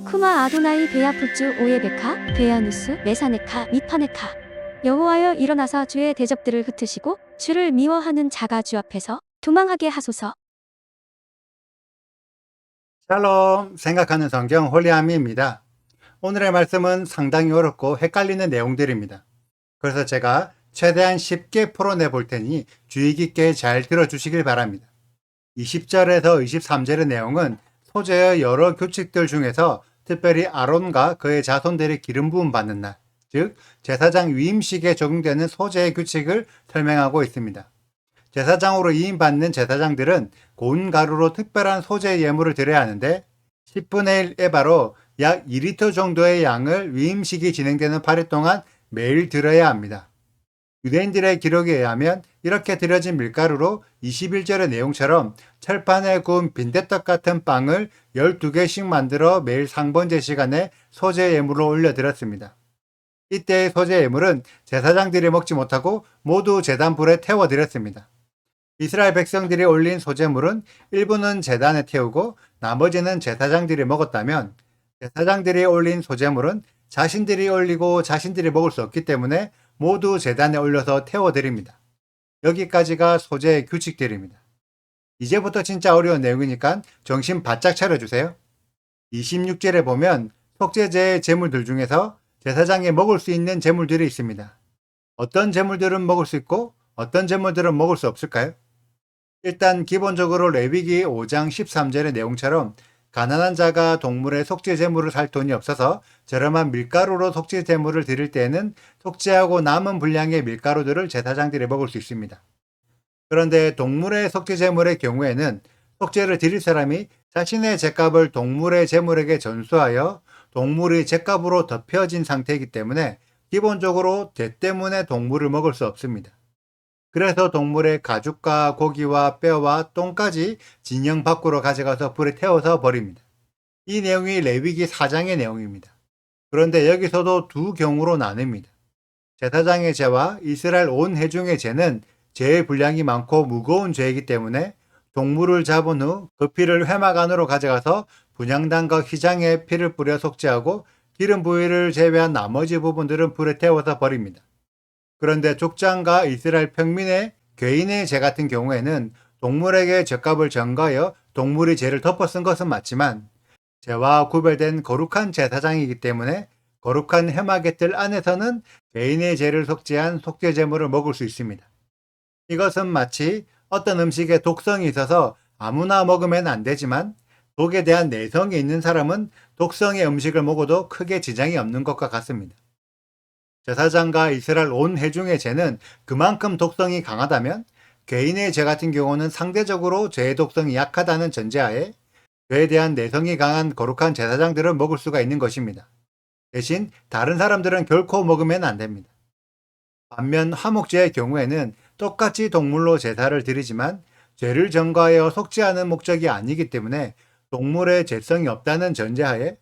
쿠마 아도나이 베야푸츠 오예베카 베야누스 메사네카 미파네카. 여호와여 일어나사 주의 대적들을 흩으시고 주를 미워하는 자가 주 앞에서 도망하게 하소서. 샬롬, 생각하는 성경 홀리아미입니다. 오늘의 말씀은 상당히 어렵고 헷갈리는 내용들입니다. 그래서 제가 최대한 쉽게 풀어내 볼 테니 주의 깊게 잘 들어주시길 바랍니다. 20절에서 23절의 내용은 소재의 여러 규칙들 중에서 특별히 아론과 그의 자손들이 기름 부음 받는 날, 즉 제사장 위임식에 적용되는 소재의 규칙을 설명하고 있습니다. 제사장으로 위임받는 제사장들은 고운 가루로 특별한 소재 예물을 드려야 하는데 10분의 1 에바로 약 2리터 정도의 양을 위임식이 진행되는 8일 동안 매일 드려야 합니다. 유대인들의 기록에 의하면 이렇게 드려진 밀가루로 21절의 내용처럼 철판에 구운 빈대떡 같은 빵을 12개씩 만들어 매일 상번제 시간에 소재 예물로 올려드렸습니다. 이때의 소재 예물은 제사장들이 먹지 못하고 모두 제단불에 태워드렸습니다. 이스라엘 백성들이 올린 소재물은 일부는 제단에 태우고 나머지는 제사장들이 먹었다면 제사장들이 올린 소재물은 자신들이 올리고 자신들이 먹을 수 없기 때문에 모두 제단에 올려서 태워드립니다. 여기까지가 소재의 규칙들입니다. 이제부터 진짜 어려운 내용이니까 정신 바짝 차려주세요. 26절에 보면 속죄제의 제물들 중에서 제사장이 먹을 수 있는 제물들이 있습니다. 어떤 제물들은 먹을 수 있고 어떤 제물들은 먹을 수 없을까요? 일단 기본적으로 레위기 5장 13절의 내용처럼 가난한 자가 동물의 속죄 제물을 살 돈이 없어서 저렴한 밀가루로 속죄 제물을 드릴 때에는 속죄하고 남은 분량의 밀가루들을 제사장들이 먹을 수 있습니다. 그런데 동물의 속죄 제물의 경우에는 속죄를 드릴 사람이 자신의 제값을 동물의 제물에게 전수하여 동물이 제값으로 덮여진 상태이기 때문에 기본적으로 죄 때문에 동물을 먹을 수 없습니다. 그래서 동물의 가죽과 고기와 뼈와 똥까지 진영 밖으로 가져가서 불에 태워서 버립니다. 이 내용이 레위기 4장의 내용입니다. 그런데 여기서도 두 경우로 나뉩니다. 제사장의 죄와 이스라엘 온 회중의 죄는 죄의 분량이 많고 무거운 죄이기 때문에 동물을 잡은 후 그 피를 회막 안으로 가져가서 분향단과 휘장에 피를 뿌려 속죄하고 기름 부위를 제외한 나머지 부분들은 불에 태워서 버립니다. 그런데 족장과 이스라엘 평민의 개인의 죄 같은 경우에는 동물에게 죗값을 전가하여 동물이 죄를 덮어 쓴 것은 맞지만 죄와 구별된 거룩한 제사장이기 때문에 거룩한 회막의 뜰 안에서는 개인의 죄를 속죄한 속죄 제물을 먹을 수 있습니다. 이것은 마치 어떤 음식에 독성이 있어서 아무나 먹으면 안 되지만 독에 대한 내성이 있는 사람은 독성의 음식을 먹어도 크게 지장이 없는 것과 같습니다. 제사장과 이스라엘 온 회중의 죄는 그만큼 독성이 강하다면 개인의 죄 같은 경우는 상대적으로 죄의 독성이 약하다는 전제하에 죄에 대한 내성이 강한 거룩한 제사장들을 먹을 수가 있는 것입니다. 대신 다른 사람들은 결코 먹으면 안 됩니다. 반면 화목제의 경우에는 똑같이 동물로 제사를 드리지만 죄를 전가하여 속죄하는 목적이 아니기 때문에 동물의 죄성이 없다는 전제하에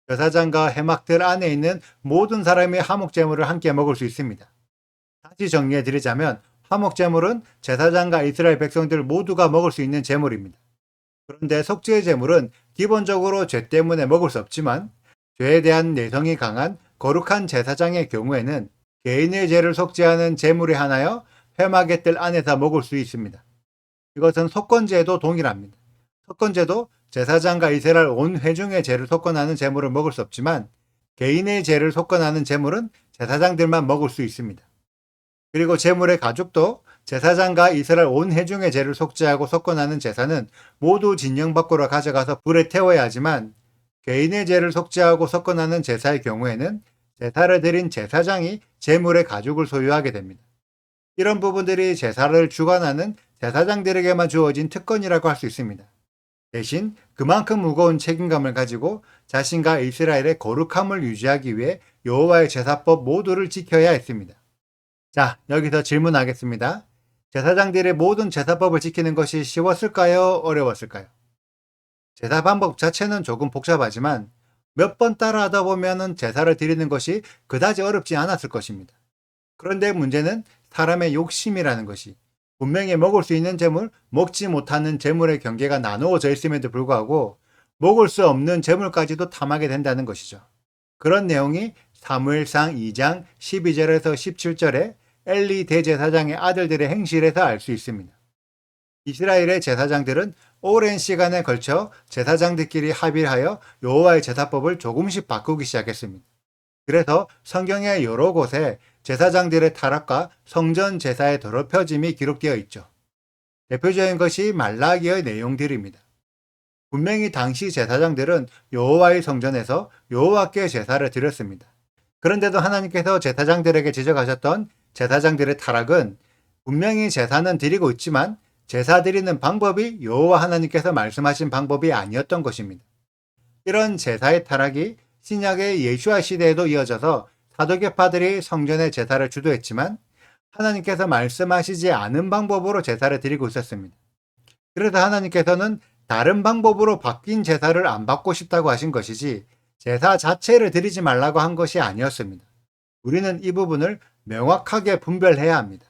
제사장과 회막들 안에 있는 모든 사람이 화목제물을 함께 먹을 수 있습니다. 다시 정리해 드리자면 화목제물은 제사장과 이스라엘 백성들 모두가 먹을 수 있는 제물입니다. 그런데 속죄의 제물은 기본적으로 죄 때문에 먹을 수 없지만 죄에 대한 내성이 강한 거룩한 제사장의 경우에는 개인의 죄를 속죄하는 제물이 하나여 회막의 뜰 안에서 먹을 수 있습니다. 이것은 속건제도 동일합니다. 속건제도 제사장과 이스라엘 온 회중의 죄를 속건하는 제물을 먹을 수 없지만 개인의 죄를 속건하는 제물은 제사장들만 먹을 수 있습니다. 그리고 제물의 가죽도 제사장과 이스라엘 온 회중의 죄를 속죄하고 속건하는 제사는 모두 진영 밖으로 가져가서 불에 태워야 하지만 개인의 죄를 속죄하고 속건하는 제사의 경우에는 제사를 드린 제사장이 제물의 가죽을 소유하게 됩니다. 이런 부분들이 제사를 주관하는 제사장들에게만 주어진 특권이라고 할 수 있습니다. 대신 그만큼 무거운 책임감을 가지고 자신과 이스라엘의 거룩함을 유지하기 위해 여호와의 제사법 모두를 지켜야 했습니다. 자, 여기서 질문하겠습니다. 제사장들의 모든 제사법을 지키는 것이 쉬웠을까요? 어려웠을까요? 제사 방법 자체는 조금 복잡하지만 몇 번 따라하다 보면 제사를 드리는 것이 그다지 어렵지 않았을 것입니다. 그런데 문제는 사람의 욕심이라는 것이 분명히 먹을 수 있는 재물, 먹지 못하는 재물의 경계가 나누어져 있음에도 불구하고 먹을 수 없는 재물까지도 탐하게 된다는 것이죠. 그런 내용이 사무엘상 2장 12절에서 17절에 엘리 대제사장의 아들들의 행실에서 알 수 있습니다. 이스라엘의 제사장들은 오랜 시간에 걸쳐 제사장들끼리 합의하여 여호와의 제사법을 조금씩 바꾸기 시작했습니다. 그래서 성경의 여러 곳에 제사장들의 타락과 성전 제사의 더럽혀짐이 기록되어 있죠. 대표적인 것이 말라기의 내용들입니다. 분명히 당시 제사장들은 여호와의 성전에서 여호와께 제사를 드렸습니다. 그런데도 하나님께서 제사장들에게 지적하셨던 제사장들의 타락은 분명히 제사는 드리고 있지만 제사 드리는 방법이 여호와 하나님께서 말씀하신 방법이 아니었던 것입니다. 이런 제사의 타락이 신약의 예수와 시대에도 이어져서 사도계파들이 성전의 제사를 주도했지만 하나님께서 말씀하시지 않은 방법으로 제사를 드리고 있었습니다. 그래서 하나님께서는 다른 방법으로 바뀐 제사를 안 받고 싶다고 하신 것이지 제사 자체를 드리지 말라고 한 것이 아니었습니다. 우리는 이 부분을 명확하게 분별해야 합니다.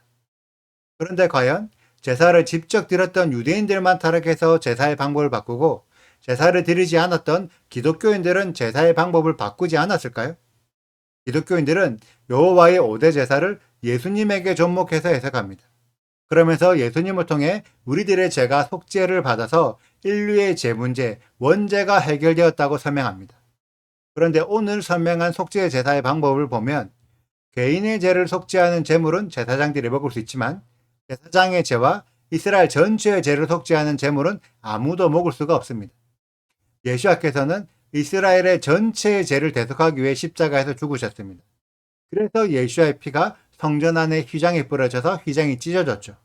그런데 과연 제사를 직접 드렸던 유대인들만 타락해서 제사의 방법을 바꾸고 제사를 드리지 않았던 기독교인들은 제사의 방법을 바꾸지 않았을까요? 기독교인들은 여호와의 5대 제사를 예수님에게 접목해서 해석합니다. 그러면서 예수님을 통해 우리들의 죄가 속죄를 받아서 인류의 죄 문제, 원죄가 해결되었다고 설명합니다. 그런데 오늘 설명한 속죄 제사의 방법을 보면 개인의 죄를 속죄하는 제물은 제사장들이 먹을 수 있지만 제사장의 죄와 이스라엘 전체의 죄를 속죄하는 제물은 아무도 먹을 수가 없습니다. 예수와께서는 이스라엘의 전체의 죄를 대속하기 위해 십자가에서 죽으셨습니다. 그래서 예수와의 피가 성전 안에 휘장에 뿌려져서 휘장이 찢어졌죠.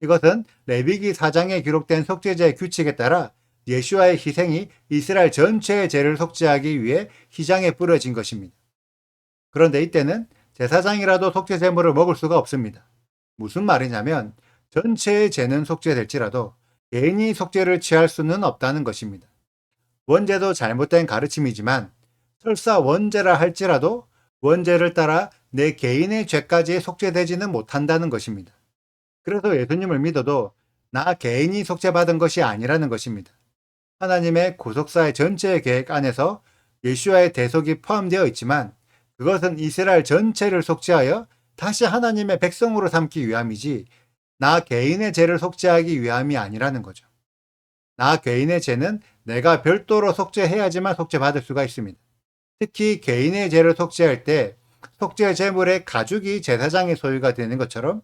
이것은 레위기 4장에 기록된 속죄제의 규칙에 따라 예수와의 희생이 이스라엘 전체의 죄를 속죄하기 위해 휘장에 뿌려진 것입니다. 그런데 이때는 제사장이라도 속죄 제물을 먹을 수가 없습니다. 무슨 말이냐면 전체의 죄는 속죄될지라도 개인이 속죄를 취할 수는 없다는 것입니다. 원죄도 잘못된 가르침이지만 설사 원죄라 할지라도 원죄를 따라 내 개인의 죄까지 속죄되지는 못한다는 것입니다. 그래서 예수님을 믿어도 나 개인이 속죄받은 것이 아니라는 것입니다. 하나님의 구속사의 전체의 계획 안에서 예수와의 대속이 포함되어 있지만 그것은 이스라엘 전체를 속죄하여 다시 하나님의 백성으로 삼기 위함이지 나 개인의 죄를 속죄하기 위함이 아니라는 거죠. 나 개인의 죄는 내가 별도로 속죄해야지만 속죄받을 수가 있습니다. 특히 개인의 죄를 속죄할 때 속죄 제물의 가죽이 제사장의 소유가 되는 것처럼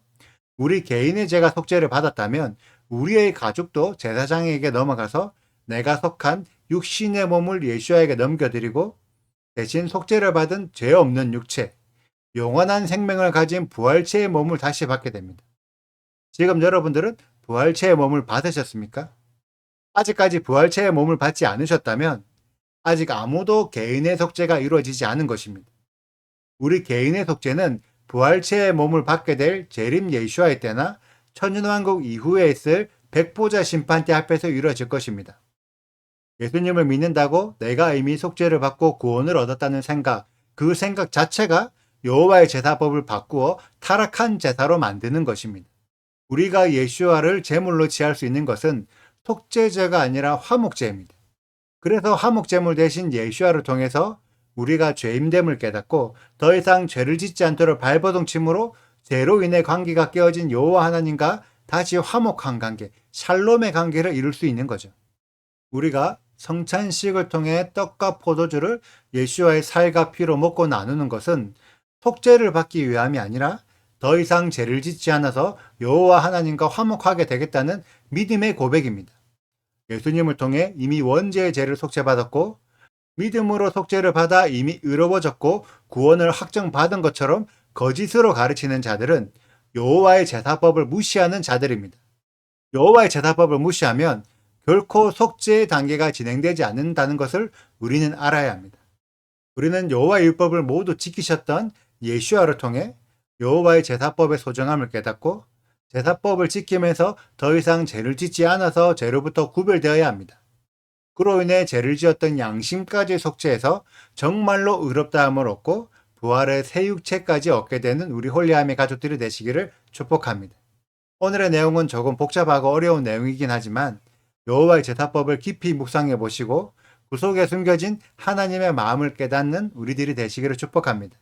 우리 개인의 죄가 속죄를 받았다면 우리의 가죽도 제사장에게 넘어가서 내가 속한 육신의 몸을 예수와에게 넘겨드리고 대신 속죄를 받은 죄 없는 육체, 영원한 생명을 가진 부활체의 몸을 다시 받게 됩니다. 지금 여러분들은 부활체의 몸을 받으셨습니까? 아직까지 부활체의 몸을 받지 않으셨다면 아직 아무도 개인의 속죄가 이루어지지 않은 것입니다. 우리 개인의 속죄는 부활체의 몸을 받게 될 재림 예수와의 때나 천년왕국 이후에 있을 백보자 심판대 앞에서 이루어질 것입니다. 예수님을 믿는다고 내가 이미 속죄를 받고 구원을 얻었다는 생각, 그 생각 자체가 여호와의 제사법을 바꾸어 타락한 제사로 만드는 것입니다. 우리가 예수와를 제물로 취할 수 있는 것은 속죄제가 아니라 화목제입니다. 그래서 화목제물 대신 예수와를 통해서 우리가 죄임됨을 깨닫고 더 이상 죄를 짓지 않도록 발버둥침으로 죄로 인해 관계가 깨어진 여호와 하나님과 다시 화목한 관계, 샬롬의 관계를 이룰 수 있는 거죠. 우리가 성찬식을 통해 떡과 포도주를 예수와의 살과 피로 먹고 나누는 것은 속죄를 받기 위함이 아니라 더 이상 죄를 짓지 않아서 여호와 하나님과 화목하게 되겠다는 믿음의 고백입니다. 예수님을 통해 이미 원죄의 죄를 속죄받았고 믿음으로 속죄를 받아 이미 의로워졌고 구원을 확정받은 것처럼 거짓으로 가르치는 자들은 여호와의 제사법을 무시하는 자들입니다. 여호와의 제사법을 무시하면 결코 속죄의 단계가 진행되지 않는다는 것을 우리는 알아야 합니다. 우리는 여호와의 율법을 모두 지키셨던 예수와를 통해 여호와의 제사법의 소중함을 깨닫고 제사법을 지키면서 더 이상 죄를 짓지 않아서 죄로부터 구별되어야 합니다. 그로 인해 죄를 지었던 양심까지 속죄해서 정말로 의롭다함을 얻고 부활의 새 육체까지 얻게 되는 우리 홀리함의 가족들이 되시기를 축복합니다. 오늘의 내용은 조금 복잡하고 어려운 내용이긴 하지만 여호와의 제사법을 깊이 묵상해 보시고 그 속에 숨겨진 하나님의 마음을 깨닫는 우리들이 되시기를 축복합니다.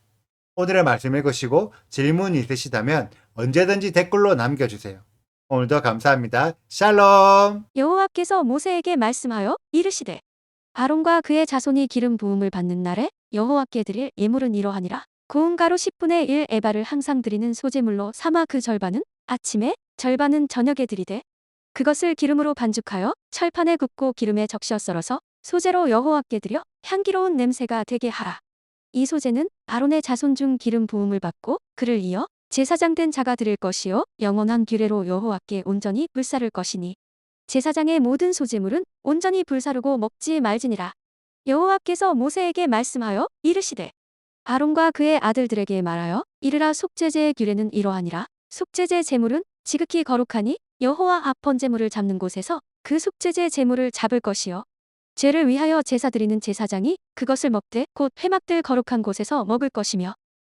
오늘의 말씀 읽으시고 질문 있으시다면 언제든지 댓글로 남겨주세요. 오늘도 감사합니다. 샬롬! 여호와께서 모세에게 말씀하여 이르시되 아론과 그의 자손이 기름 부음을 받는 날에 여호와께 드릴 예물은 이러하니라. 고운 가루 10분의 1 에바를 항상 드리는 소제물로 삼아 그 절반은 아침에 절반은 저녁에 드리되 그것을 기름으로 반죽하여 철판에 굽고 기름에 적셔 썰어서 소제로 여호와께 드려 향기로운 냄새가 되게 하라. 이 소제는 아론의 자손 중 기름 부음을 받고 그를 이어 제사장 된 자가 드릴 것이요 영원한 규례로 여호와께 온전히 불사를 것이니 제사장의 모든 소제물은 온전히 불사르고 먹지 말지니라. 여호와께서 모세에게 말씀하여 이르시되 아론과 그의 아들들에게 말하여 이르라. 속죄제의 규례는 이러하니라. 속죄제 제물은 지극히 거룩하니 여호와 앞 번제물을 잡는 곳에서 그 속죄제 제물을 잡을 것이요 죄를 위하여 제사 드리는 제사장이 그것을 먹되 곧 회막들 거룩한 곳에서 먹을 것이며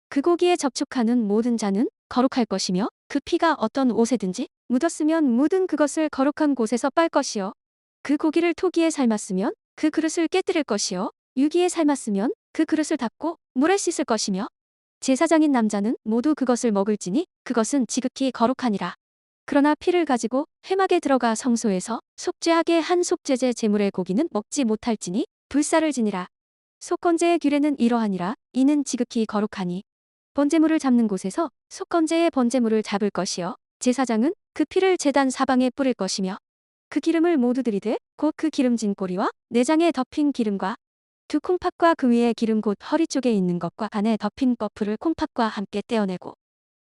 그 고기에 접촉하는 모든 자는 거룩할 것이며 그 피가 어떤 옷에든지 묻었으면 묻은 그것을 거룩한 곳에서 빨 것이요 그 고기를 토기에 삶았으면 그 그릇을 깨뜨릴 것이요 유기에 삶았으면 그 그릇을 닦고 물에 씻을 것이며 제사장인 남자는 모두 그것을 먹을지니 그것은 지극히 거룩하니라. 그러나 피를 가지고 회막에 들어가 성소에서 속죄하게 한 속죄제 제물의 고기는 먹지 못할지니 불사를 지니라. 속건제의 규례는 이러하니라. 이는 지극히 거룩하니 번제물을 잡는 곳에서 속건제의 번제물을 잡을 것이요 제사장은 그 피를 제단 사방에 뿌릴 것이며 그 기름을 모두 들이되 곧 그 기름진 꼬리와 내장에 덮인 기름과 두 콩팥과 그 위에 기름 곧 허리 쪽에 있는 것과 안에 덮인 꺼풀을 콩팥과 함께 떼어내고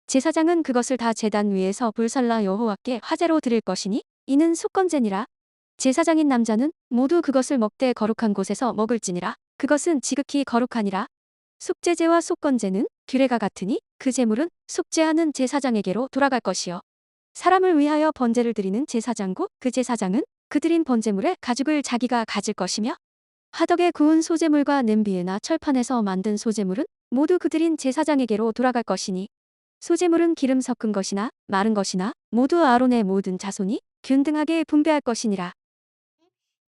제사장은 그것을 다 제단 위에서 불살라 여호와께 화제로 드릴 것이니 이는 속건제니라. 제사장인 남자는 모두 그것을 먹되 거룩한 곳에서 먹을지니라. 그것은 지극히 거룩하니라. 속죄제와 속건제는 규례가 같으니 그 제물은 속죄하는 제사장에게로 돌아갈 것이요 사람을 위하여 번제를 드리는 제사장고 그 제사장은 그 드린 번제물의 가죽을 자기가 가질 것이며 화덕에 구운 소제물과 냄비에나 철판에서 만든 소제물은 모두 그 드린 제사장에게로 돌아갈 것이니 소제물은 기름 섞은 것이나 마른 것이나 모두 아론의 모든 자손이 균등하게 분배할 것이니라.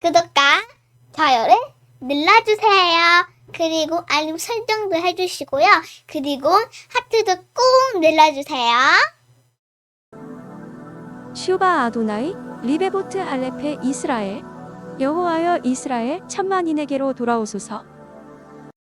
구독과 좋아요를 눌러주세요. 그리고 알림 설정도 해주시고요. 그리고 하트도 꼭 눌러주세요. 슈바 아도나이 리베보트 알레페 이스라엘 여호와여 이스라엘 천만인에게로 돌아오소서.